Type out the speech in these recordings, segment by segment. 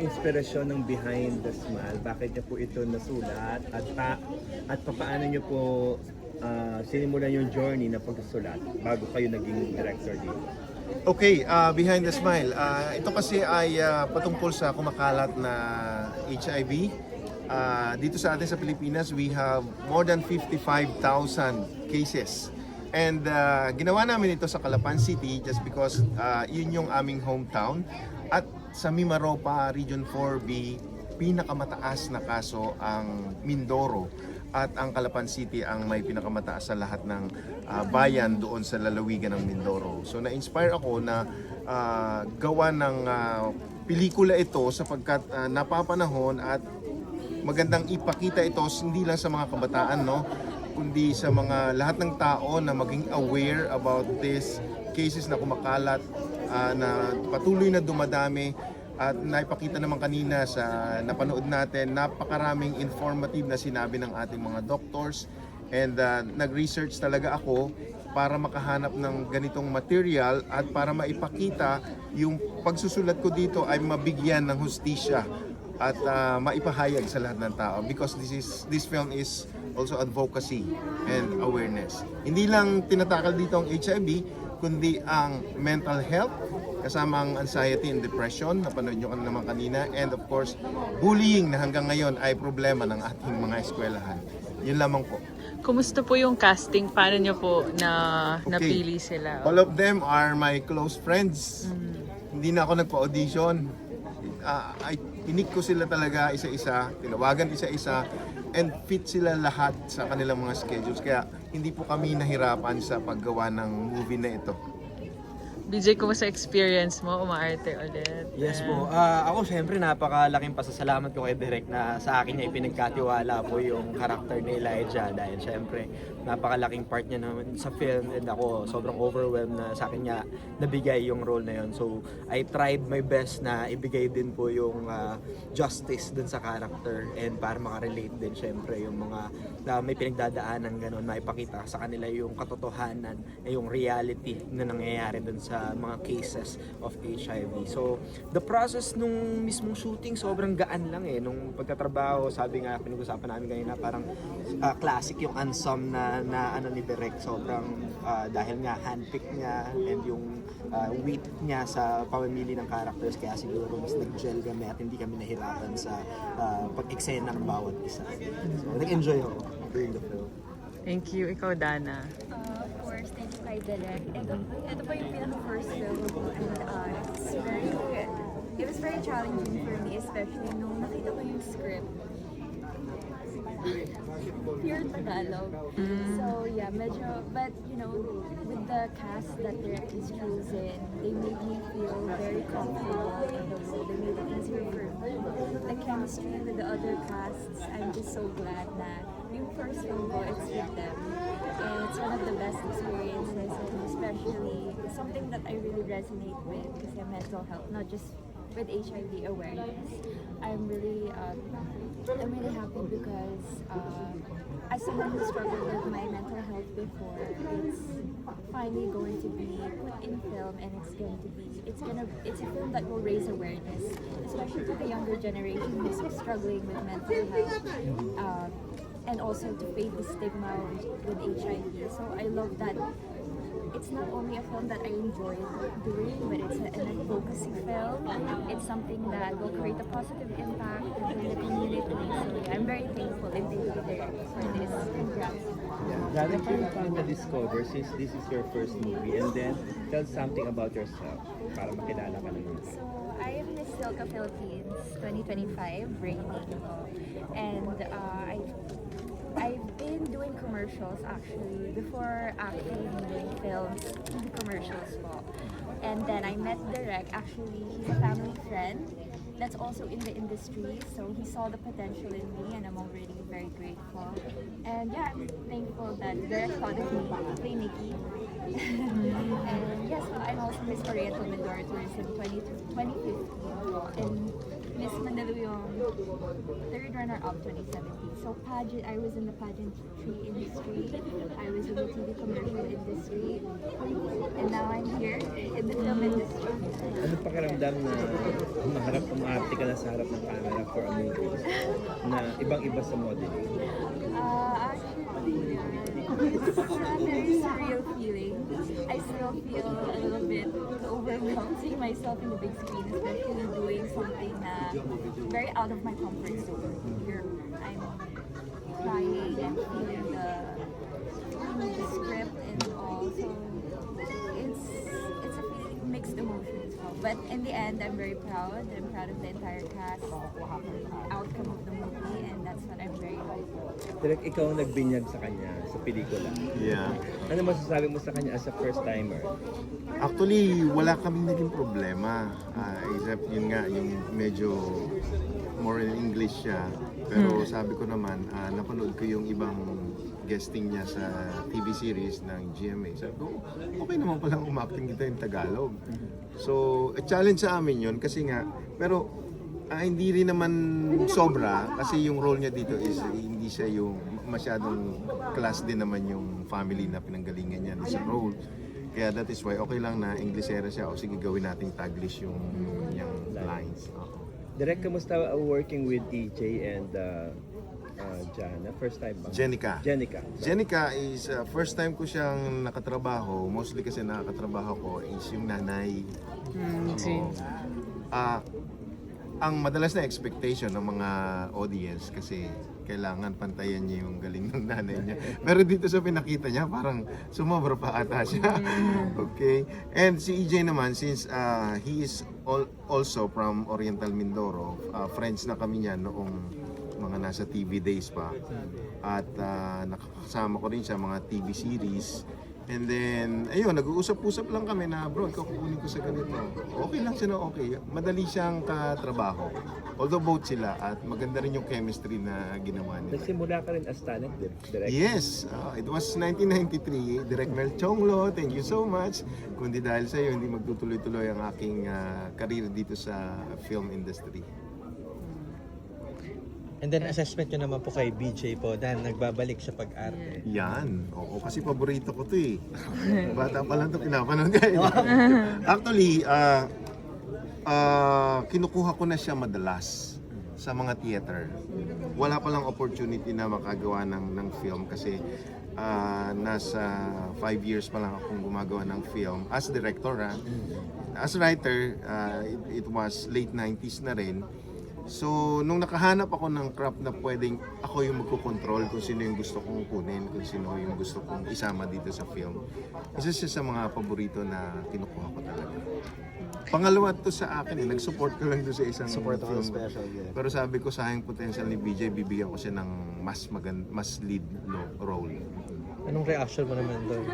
inspirasyon ng Behind the Smile? Bakit niyo po ito nasulat at paano niyo po sinimulan yung journey na pagsusulat bago kayo naging director dito? Okay, Behind the Smile. Ito kasi ay patungkol sa kumakalat na HIV. Dito sa atin sa Pilipinas, we have more than 55,000 cases. And ginawa namin ito sa Calapan City just because yun yung aming hometown. At sa Mimaropa, Region 4B, pinakamataas na kaso ang Mindoro. At ang Calapan City ang may pinakamataas sa lahat ng bayan doon sa lalawigan ng Mindoro. So na-inspire ako na gawa ng pelikula ito sapagkat napapanahon at magandang ipakita ito hindi lang sa mga kabataan, no, kundi sa mga lahat ng tao na maging aware about these cases na kumakalat, na patuloy na dumadami. At naipakita naman kanina sa napanood natin, napakaraming informative na sinabi ng ating mga doctors. And nag-research talaga ako para makahanap ng ganitong material at para maipakita yung pagsusulat ko dito ay mabigyan ng hustisya at maipahayag sa lahat ng tao, because this film is also advocacy and awareness. Hindi lang tinatakal dito ang HIV, kundi ang mental health, kasama ang anxiety and depression, napanood nyo naman kanina, and of course, bullying na hanggang ngayon ay problema ng ating mga eskwelahan. Yun lamang po. Kumusta po yung casting? Paano nyo po napili sila? All of them are my close friends. Hindi na ako nagpa-audition. Pinik ko sila talaga isa-isa, tinawagan isa-isa, and fit sila lahat sa kanilang mga schedules. Kaya hindi po kami nahirapan sa paggawa ng movie na ito. BJ, kumusta experience mo umaarte ulit? Yes po. Ako syempre napakalaking pasasalamat ko kay Direk na sa akin niya ipinagkatiwala po yung karakter ni Elijah, dahil syempre napakalaking part niya naman sa film, and ako sobrang overwhelmed na sa akin niya nabigay yung role na yun. So I tried my best na ibigay din po yung justice dun sa character, and para makarelate din syempre yung mga na may pinagdadaanan ganun, maipakita sa kanila yung katotohanan, yung reality na nangyayari dun sa mga cases of HIV. So, the process nung mismong shooting, sobrang gaan lang eh. Nung pagkatrabaho, sabi nga, pinag-usapan namin kanina, parang classic yung unsum na ano ni Direk. Sobrang, dahil nga handpick niya and yung weight niya sa pamimili ng characters, kaya siguro mas nag-gel kami at hindi kami nahirapan sa pag-eksena ng bawat isa. So, nag-enjoy ako during the film. Thank you. Ikaw, Dana. Of course, thank you kay Direk. Ito pa yung pinaka-first film ko, and it was very challenging for me, especially nung nakita ko yung script. Pure Tagalog. So yeah, medyo, but you know, with the cast that Direk has chosen, they made me feel very comfortable in the role. They made it easier for me. The chemistry with the other casts, I'm just so glad na yung first film ko, it's with them. And it's one of the best experiences, and especially something that I really resonate with, kasi mental health, not just with HIV awareness. I'm really happy because as someone who struggled with my mental health before, it's finally going to be put in film, and it's a film that will raise awareness, especially to the younger generation who's struggling with mental health, and also to fade the stigma with HIV. So I love that it's not only a film that I enjoy doing, but it's an advocacy film. It's something that will create a positive impact in the community. So I'm very thankful and thank you for this. Congrats. Dana, paano ka na-discover since this is your first movie? And then, tell something about yourself para makilala ka naman. So I am Miss Silka Philippines 2025, breaking ko. And I've been doing commercials actually before acting and doing films, TV commercials po. And then I met Direk. Actually, he's a family friend that's also in the industry, so he saw the potential in me, and I'm already very grateful. And yeah, I'm thankful that Direk thought of me to play Nikki. And yes, I'm also Miss Oriental Mindoro Tourism 2015 in Miss Mandaluyong, third runner-up 2017. So pageant, I was in the pageantry industry. I was in the TV commercial industry. And now I'm here in the film industry. Ano pakiramdam na umarte ka na sa harap ng camera for a movie na ibang-iba sa modeling? Actually, it's a very surreal feeling. I still feel a little bit overwhelmed seeing myself in the big screen, especially doing something very out of my comfort zone. Here, I'm crying and feeling the script and all. So it's a feeling mixed emotions. But in the end, I'm very proud. I'm proud of the entire cast, outcome of the movie, and that's what I'm very proud of. Direk, ikaw ang nagbinyag sa kanya sa pelikula. Yeah. Ano masasabi mo sa kanya as a first-timer? Actually, wala kaming naging problema. Except yun nga, yung medyo more in English siya. Pero sabi ko naman, napanood ko yung ibang guesting niya sa TV series ng GMA. Sabi ko, okay naman palang umacting dito in Tagalog. So, a challenge sa amin yun kasi nga, pero hindi rin naman sobra kasi yung role niya dito is hindi siya yung masyadong class din naman yung family na pinanggalingan niya sa role. Kaya that is why okay lang na Englishera siya o sige gawin nating Taglish yung lines. Direk, kamusta working with EJ and Jana? First time ba? Jenica. Jenica. Jenica is first time ko siyang nakatrabaho. Mostly kasi nakakatrabaho ko is yung nanay. So, ang madalas na expectation ng mga audience kasi kailangan pantayan niya yung galing ng nanay niya. Pero dito sa pinakita niya, parang sumobra pa ata siya. Okay? And si EJ naman, since he is also from Oriental Mindoro, friends na kami niya noong mga nasa TV days pa. At nakakasama ko rin siya mga TV series. And then, ayun, nag-uusap-usap lang kami na, bro, ikaw kukunin ko sa ganito. Okay lang siya na okay. Madali siyang katrabaho. Although both sila at maganda rin yung chemistry na ginawa nila. Nagsimula ka rin as talent, Direk? Yes, it was 1993. Direk Mel Chonglo, thank you so much. Kundi dahil sa iyo, hindi magtutuloy-tuloy ang aking career dito sa film industry. And then assessment nyo naman po kay BJ po dahil nagbabalik sa pag-arte. Yan. Oo, kasi paborito ko to eh. Bata pa lang to pinapanood kayo. Actually, kinukuha ko na siya madalas sa mga theater. Wala pa lang opportunity na makagawa ng film kasi nasa 5 years pa lang akong gumagawa ng film as director. As writer, it was late 90s na rin. So, nung nakahanap ako ng craft na pwedeng ako yung magkocontrol kung sino yung gusto kong kunin, kung sino yung gusto kong isama dito sa film, isa siya sa mga paborito na kinukuha ko talaga. Pangalawa to sa akin, nag-support ko lang doon sa isang Support ako film. special, yeah. Pero sabi ko, sayang potential ni BJ, bibigyan ko siya ng mas lead role. Anong reaction mo naman doon?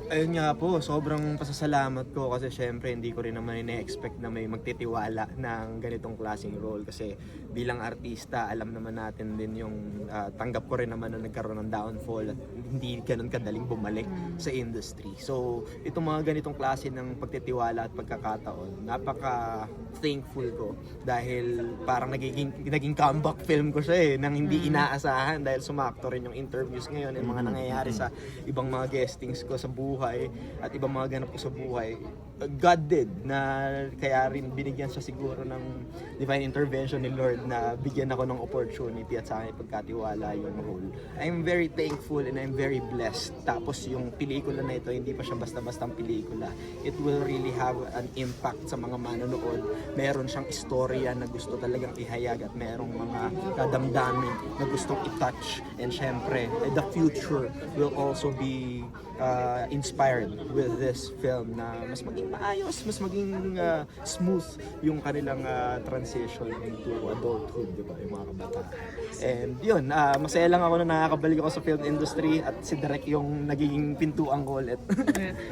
Ayun nga po, sobrang pasasalamat ko kasi syempre hindi ko rin naman ina-expect na may magtitiwala ng ganitong klaseng role kasi bilang artista, alam naman natin din yung tanggap ko rin naman na nagkaroon ng downfall at hindi ganun kadaling bumalik sa industry. So, itong mga ganitong klase ng pagtitiwala at pagkakataon, napaka-thankful ko dahil parang naging comeback film ko siya nang hindi inaasahan dahil sumakto rin yung interviews ngayon yung mga nangyayari sa ibang mga guestings ko sa buhay at ibang mga ganap ko sa buhay. God did na kaya rin binigyan siya siguro ng divine intervention ni Lord na bigyan ako ng opportunity at sa akin pagkatiwala yung role. I'm very thankful and I'm very blessed. Tapos yung pelikula na ito, hindi pa siya basta-bastang pelikula. It will really have an impact sa mga manonood. Meron siyang istorya na gusto talagang ihayag at merong mga kadamdamin na gustong itouch. And syempre, the future will also be inspired with this film na mas maging maayos, mas maging smooth yung kanilang transition into adulthood, di ba, yung mga kabataan. And yun, masaya lang ako na nakakabalik ako sa film industry at si Direk yung nagiging pintuan ko ulit.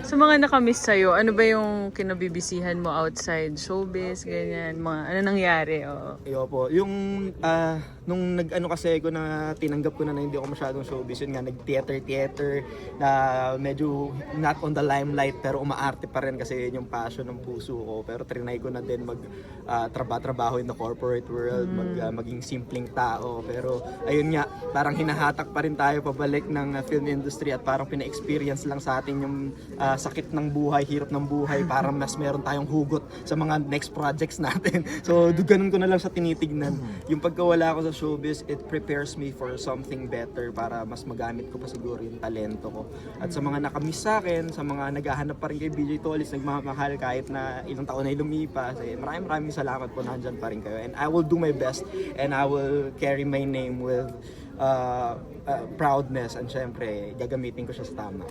Sa mga nakamiss sa'yo, ano ba yung kinabibisihan mo outside showbiz, ganyan, mga ano nangyari? Oo. Iyo po, yung nung nag-ano kasi ko na tinanggap ko na hindi ako masyadong showbiz, yun nga, nag-theater na medyo not on the limelight pero umaarte pa rin kasi yun yung passion ng puso ko. Pero trinay ko na din trabaho in the corporate world, maging simpleng tao. Pero ayun nga, parang hinahatak pa rin tayo pabalik ng film industry at parang pina-experience lang sa atin yung sakit ng buhay, hirap ng buhay para mas meron tayong hugot sa mga next projects natin. So ganun ko na lang sa tinitignan. Yung pagkawala ko sa showbiz, it prepares me for something better para mas magamit ko pa siguro yung talento ko. At sa mga nakamiss sa akin, sa mga naghahanap pa rin kay BJ Tollis, nagmamahal kahit na ilang taon na lumipas, maraming salamat po, nandyan pa rin kayo. And I will do my best and I will carry my name with proudness, and syempre gagamitin ko siya sa tama.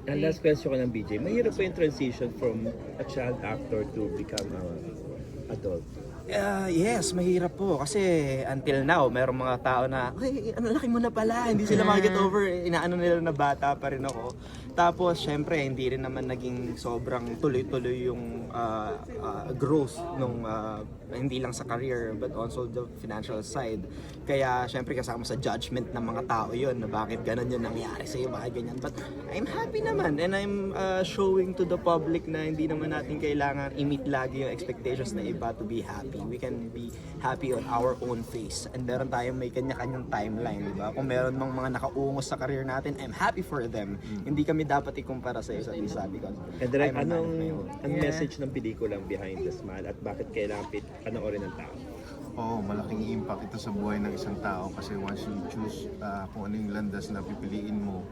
And last question ko ng BJ, mahirap pa yung transition from a child actor to become an adult? Yes, mahirap po kasi until now merong mga tao na, "Ay, ang laki mo na pala," hindi sila makaget over, inaano nila na bata pa rin ako. Tapos syempre hindi rin naman naging sobrang tuloy-tuloy yung growth nung hindi lang sa career but also the financial side. Kaya syempre kasama sa judgment ng mga tao yun na bakit ganun yun nangyari sa'yo, bakit ganyan. But I'm happy naman and I'm showing to the public na hindi naman natin kailangan i-meet lagi yung expectations na iba to be happy. We can be happy on our own face. And meron tayong may kanya-kanyang timeline, di ba? Kung meron mang mga nakaungos sa career natin, I'm happy for them. Hindi kami dapat ikumpara sa isa't isa because And direct, I'm a man of my anong own. ang message ng pelikulang Behind the Smile at bakit kailangan panoorin ng tao? Oo, malaking impact ito sa buhay ng isang tao kasi once you choose kung ano yung landas na pipiliin mo,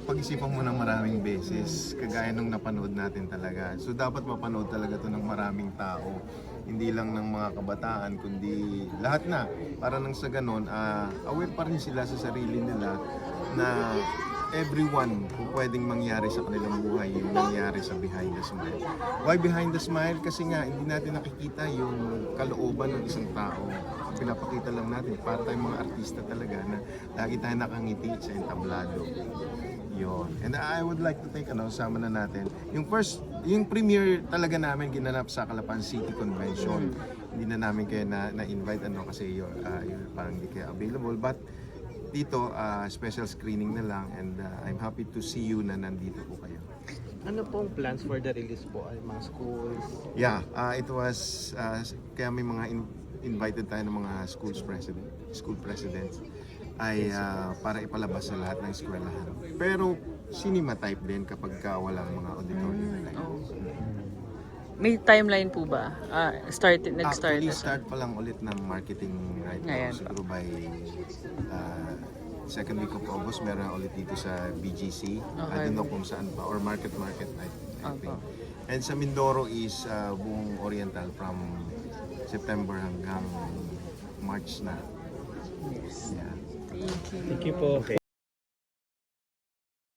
pag-isipan mo ng maraming beses, kagaya nung napanood natin talaga. So dapat mapanood talaga to ng maraming tao, hindi lang ng mga kabataan, kundi lahat na. Para nang sa ganun, aware pa rin sila sa sarili nila na everyone kung pwedeng mangyari sa kanilang buhay yung nangyari sa Behind the Smile. Why Behind the Smile? Kasi nga hindi natin nakikita yung kalooban ng isang tao. Pinapakita lang natin, para tayong mga artista talaga na lagi tayo nakangiti sa entablado. Yun. And I would like to thank, sama na natin. Yung premiere talaga namin ginanap sa Calapan City Convention. Hindi na namin kayo na-invite kasi you're parang hindi kayo available. But dito, special screening na lang and I'm happy to see you na nandito po kayo. Ano pong plans for the release po? Ay mga schools? Yeah, it was, kaya may mga invited tayo ng mga school presidents ay para ipalabas sa lahat ng eskwelahan. Pero cinema type din kapag walang mga auditorium. May timeline po ba? Nag-start Actually, na siya. start pa lang ulit ng marketing right now. Ngayon Siguro by second week of August, meron na ulit dito sa BGC. I don't know kung saan pa, or market, I think. And sa Mindoro is buong Oriental from September hanggang March na. Yeah. Thank you po. Okay.